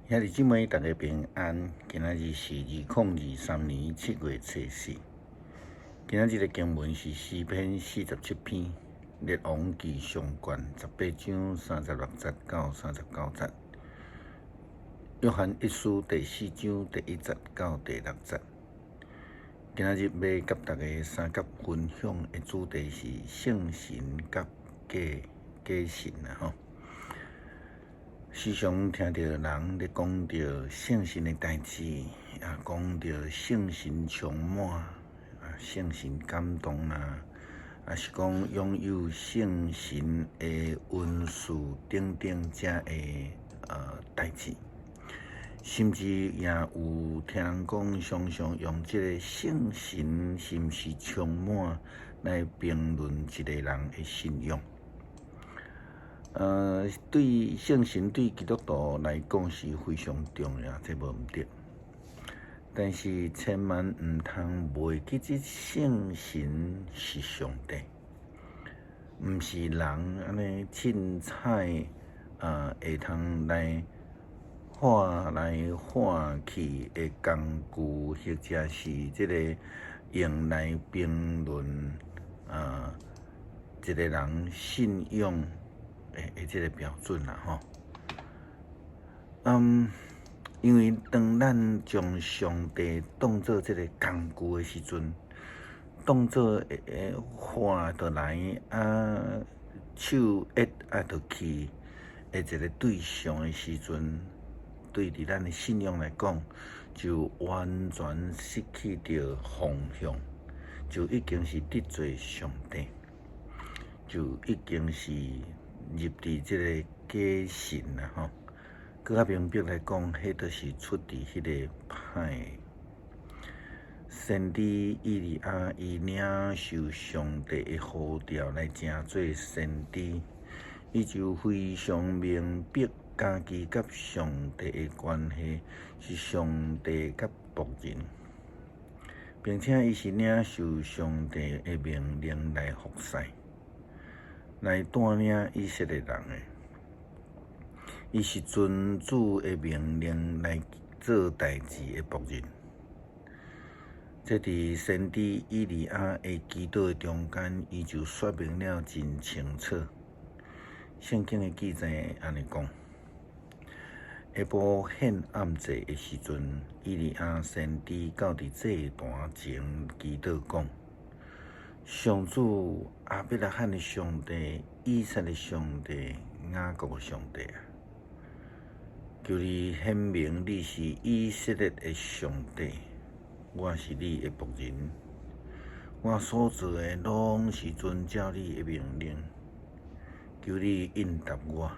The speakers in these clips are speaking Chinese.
兄弟姊妹，大家平安。今仔日是2023年7月初4。今仔日的经文是诗篇47篇，列王记上卷18章36节到39节，约翰一书第4章第1节到第6节。今仔日要甲大家三角分享的主题是圣神甲假神吼。时常听到人咧讲到圣神的代志，也讲到圣神充满，圣神感动啦，也是讲拥有圣神的恩赐等等这的代志，甚至也有听人讲，常常用这个圣神是毋是充满来评论一个人的信仰。对圣神对基督徒来讲是非常重要，这无毋对。但是千万毋通忘记，这圣神是上帝，毋是人安尼凊彩会通来换来换去的工具，或者是这个用来评论一个人信仰的这个标准啦吼。因为当咱将上帝当作这个工具的时阵，当作换倒来手一倒去的一个对象的时阵，对伫咱的信仰来讲，就完全失去着方向，就已经是得罪上帝，就已经是入伫这个假神啦吼。搁较明白来讲，迄都是出自迄个歹先知以利亚，伊领受上帝的呼召来成做先知，伊就非常明白家己甲上帝的关系是上帝甲仆人，并且伊是领受上帝的命令来服侍，来带领以色列人的。伊是遵主的命令来做代志的仆人。这伫先知以利亚的祈祷的中间，伊就说明了真清楚。圣经的记载安尼讲：下晡显暗节的时阵，以利亚先知到伫祭坛前祈祷讲：上主亚伯拉罕的上帝、以撒的上帝、雅各的上帝啊！求你显明你是以色列的上帝，我是你的仆人，我所做的拢是遵照你的命令。求你应答我，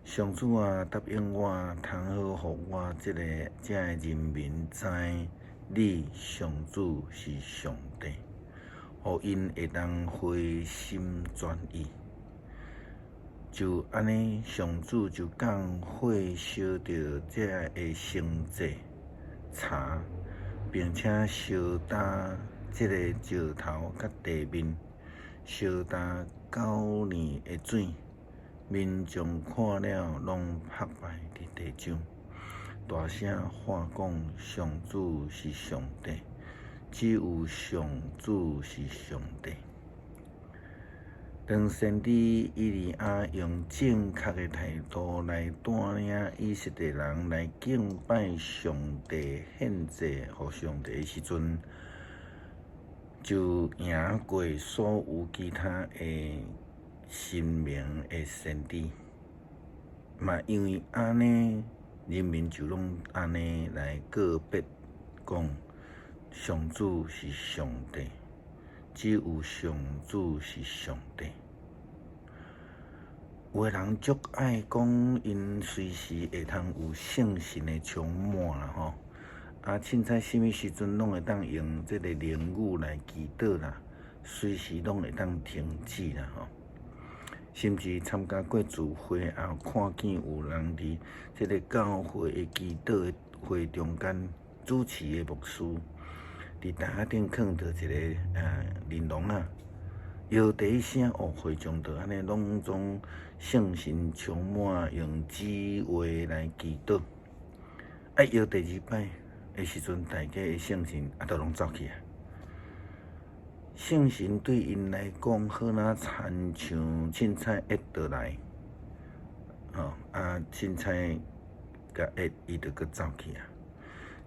上主啊，答应我，通好互我这的人民知你上主是上帝，互因会当回心转意。就安尼，上主就降火烧着这的圣祭茶，并且烧焦这个石头甲地面，烧焦9年的水，民众看了拢拍败伫地上，大声喊讲：上主是上帝，只有上主是上帝。当先知以利亚用正确的态度来带领以色列人来敬拜上帝、献祭互上帝的时阵，就赢过所有其他的神明的先知。嘛，因为安尼，人民就拢安尼来告别，讲上主是上帝。只有上主是上帝。有的人足爱讲，因随时会通有圣神的充满啦吼，凊彩什么时阵拢会当用这个灵语来祈祷啦，随时拢会当停止啦吼。甚至参加过聚会，也有看见有人伫这个教会的祈祷的会中间，主持的牧师伫台顶放着一个玲珑啊，摇第一声，会众就安尼拢总圣神充满，用智慧来祈祷。摇第二摆的时阵，大家的圣神都拢走去啊。圣神对因来讲，好若亲像凊彩一倒来，凊彩甲伊就搁走去啊。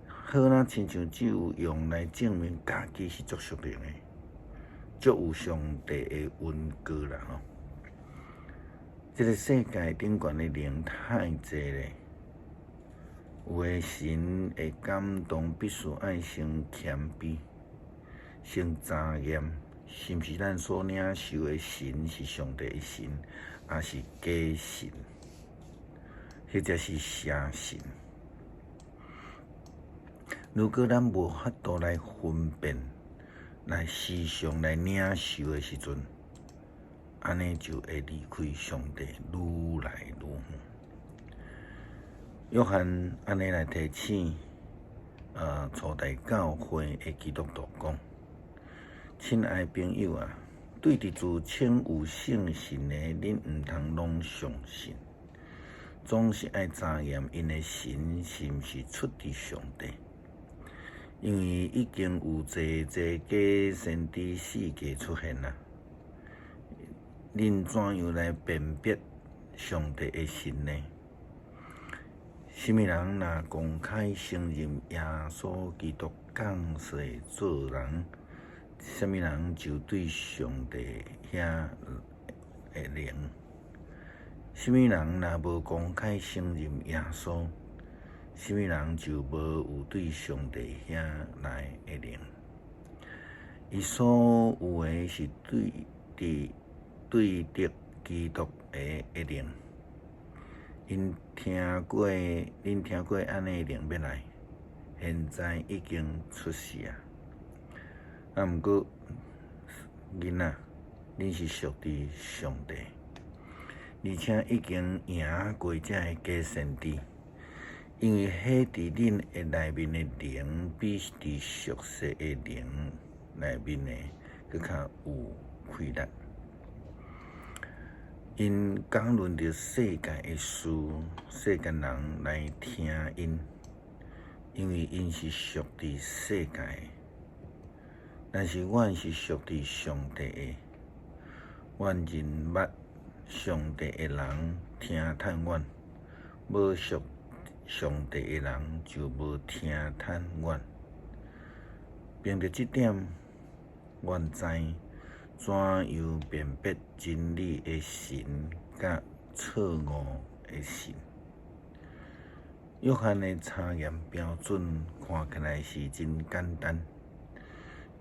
好若亲像只有用来证明家己是足属灵的，足有上帝的恩膏啦吼。这个世界顶悬的灵太济咧，有的神会感动，必须爱先谦卑。先查验是毋是咱所领受的神是上帝的神，还是假神，或者是邪神。如果咱无法度来分辨、来时常来领受的时阵，安尼就会离开上帝愈来愈远。约翰安尼来提醒初代教会的基督徒讲。亲爱朋友啊，对伫自称有圣神的，恁毋通拢相信，总是爱查验因的神是毋是出自上帝，因为已经有侪假先知世界出现啦。恁怎样来辨别上帝的神呢？什么人若公开承认耶稣基督降世做人？什么人就对上帝遐会灵？什么人若无公开承认耶稣，什么人就无有对上帝遐来会灵？伊所有的是对得基督的会灵。恁听过安尼灵要来，现在已经出世啊！毋过，囡仔，恁是属于上帝，而且已经赢过这个假先知，因为迄伫恁的内面的灵，比伫俗世的灵内面的搁较有气力。因讲论着世界的事，世间人来听因，因为因是属于世界的。但是阮是属于上帝的，阮认捌上帝的人听叹阮，无属上帝的人就无听叹阮。凭着这点，阮知怎样辨别真理的神甲错误的神。约翰的查验标准看起来是真简单。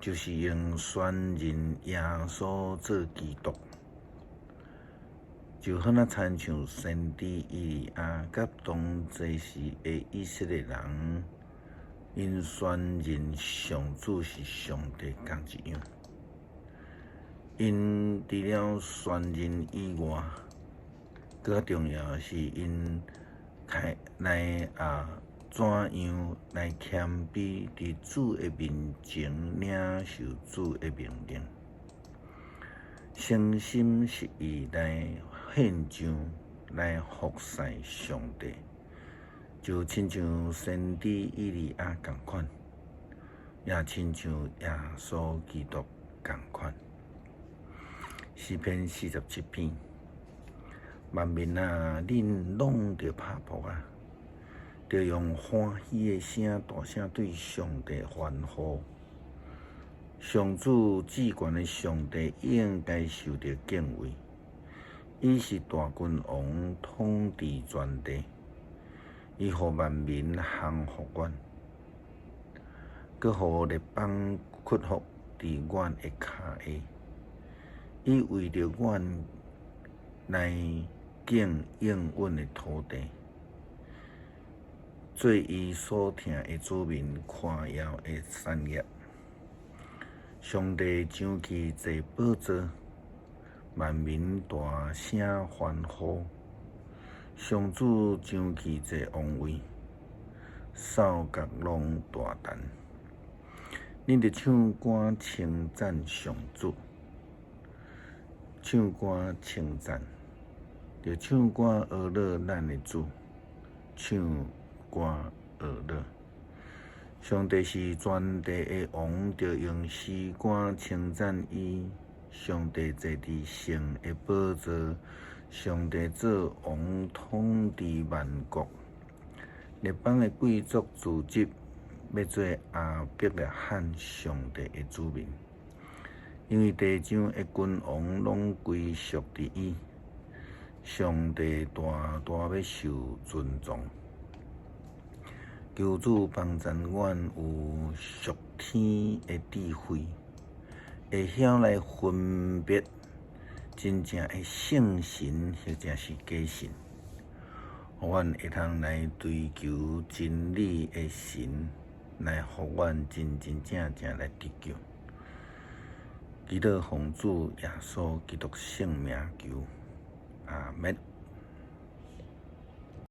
就是用宣认耶稣做基督，就好像亲像先知以利亚甲当时的以色列人，因宣认上主是上帝共一样。因除了宣认以外，更较重要的是因来怎样来谦卑伫主的面前领受主的命令？诚心实意来献上来服侍上帝，就亲像先知以利亚同款，也亲像耶稣基督同款。诗篇47篇，万民啊，恁拢着拍扑啊！着用欢喜的声大声对上帝欢呼。上主至高的上帝应该受到敬畏，伊是大君王，统治全地，伊予万民降服阮，佮予列邦屈服伫阮的骹下。伊为着阮来敬应阮的土地。做伊所听的子民夸耀的产业。上帝上去坐宝座，万民大声欢呼。上主上去坐王位，扫角拢大胆。恁着唱歌称赞上主，唱歌称赞，着唱歌学乐咱的主，唱歌学乐。上帝是全地的王，着用诗歌称赞伊。上帝坐伫圣的宝座，上帝做王统治万国。列邦的贵族聚集，要做亚伯拉罕上帝的子民，因为地上的君王拢归属伫伊。上帝大大要受尊重。求主帮助阮有属天的智慧，会晓来分别真正的圣神或者是假神，互阮会通来追求真理的神，来互阮真真正正来得救。祈祷奉主耶稣基督圣名求，阿门。